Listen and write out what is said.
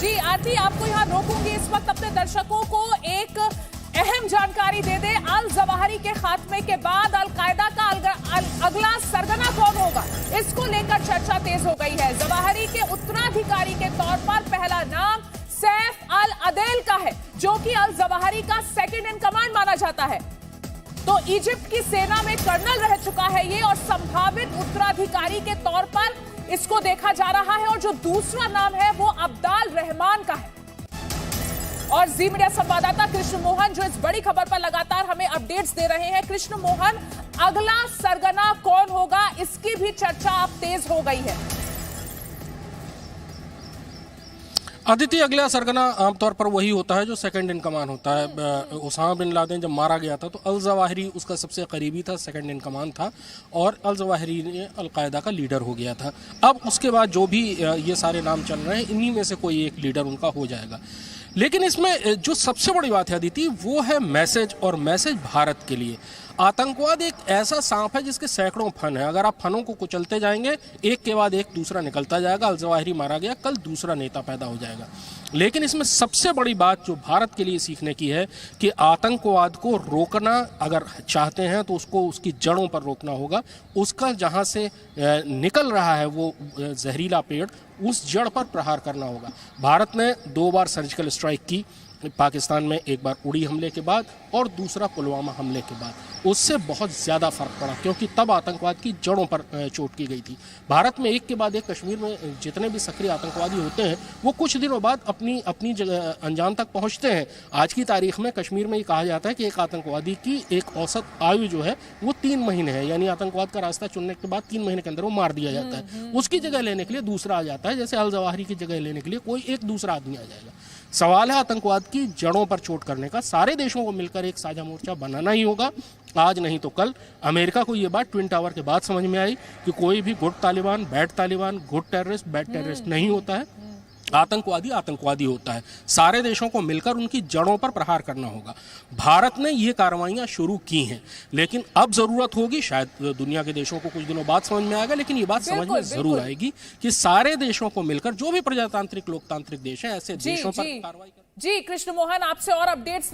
जी आरती, आपको यहाँ रोकूंगी। इस वक्त अपने दर्शकों को एक अहम जानकारी दे दे। अल जवाहिरी के खात्मे के बाद अल-कायदा का अगला सरगना कौन होगा, इसको लेकर चर्चा तेज हो गई है। जवाहिरी के उत्तराधिकारी के तौर पर पहला नाम सैफ अल अदेल का है, जो कि अल जवाहिरी का सेकंड इन कमांड माना जाता है। तो इजिप्ट की सेना में कर्नल रह चुका है ये, और संभावित उत्तराधिकारी के तौर पर इसको देखा जा रहा है। और जो दूसरा नाम है वो अब्दाल रहमान का है। और जी मीडिया संवाददाता कृष्ण मोहन जो इस बड़ी खबर पर लगातार हमें अपडेट्स दे रहे हैं। कृष्ण मोहन, अगला सरगना कौन होगा, इसकी भी चर्चा अब तेज हो गई है। अदिति, अगला सरगना आमतौर पर वही होता है जो सेकंड इन कमांड होता है। उसामा बिन लादेन जब मारा गया था तो अल जवाहिरी उसका सबसे करीबी था, सेकंड इन कमांड था, और अल जवाहिरी ने अल-कायदा का लीडर हो गया था। अब उसके बाद जो भी ये सारे नाम चल रहे हैं, इन्हीं में से कोई एक लीडर उनका हो जाएगा। लेकिन इसमें जो सबसे बड़ी बात है अदिति, वो है मैसेज, और मैसेज भारत के लिए। आतंकवाद एक ऐसा सांप है जिसके सैकड़ों फन है। अगर आप फनों को कुचलते जाएंगे, एक के बाद एक दूसरा निकलता जाएगा। अल जवाहिरी मारा गया, कल दूसरा नेता पैदा हो जाएगा। लेकिन इसमें सबसे बड़ी बात जो भारत के लिए सीखने की है कि आतंकवाद को रोकना अगर चाहते हैं तो उसको उसकी जड़ों पर रोकना होगा। उसका जहां से निकल रहा है वो जहरीला पेड़, उस जड़ पर प्रहार करना होगा। भारत ने 2 बार सर्जिकल स्ट्राइक की, पाकिस्तान में, एक बार उड़ी हमले के बाद और दूसरा पुलवामा हमले के बाद। उससे बहुत ज़्यादा फर्क पड़ा, क्योंकि तब आतंकवाद की जड़ों पर चोट की गई थी। भारत में एक के बाद एक कश्मीर में जितने भी सक्रिय आतंकवादी होते हैं वो कुछ दिनों बाद अपनी जगह अंजाम तक पहुंचते हैं। आज की तारीख में कश्मीर में ये कहा जाता है कि एक आतंकवादी की एक औसत आयु जो है वो 3 महीने है, यानी आतंकवाद का रास्ता चुनने के बाद 3 महीने के अंदर वो मार दिया जाता है। उसकी जगह लेने के लिए दूसरा आ जाता है, जैसे अल जवाहिरी की जगह लेने के लिए कोई एक दूसरा आदमी आ जाएगा। सवाल है आतंकवाद की जड़ों पर चोट करने का। सारे देशों को मिलकर एक साझा मोर्चा बनाना ही होगा, आज नहीं तो कल। अमेरिका को ये बात ट्विन टावर के बाद समझ में आई कि कोई भी good Taliban, bad Taliban, good terrorist, bad terrorist नहीं होता है। आतंकवादी आतंकवादी होता है। सारे देशों को मिलकर उनकी जड़ों पर प्रहार करना होगा। भारत ने ये कार्रवाइयां शुरू की हैं, लेकिन अब जरूरत होगी, शायद दुनिया के देशों को कुछ दिनों बाद समझ में आएगा, लेकिन ये बात समझ में जरूर आएगी कि सारे देशों को मिलकर, जो भी प्रजातांत्रिक लोकतांत्रिक देश है, ऐसे देशों पर कार्रवाई। जी कृष्ण मोहन, आपसे और अपडेट्स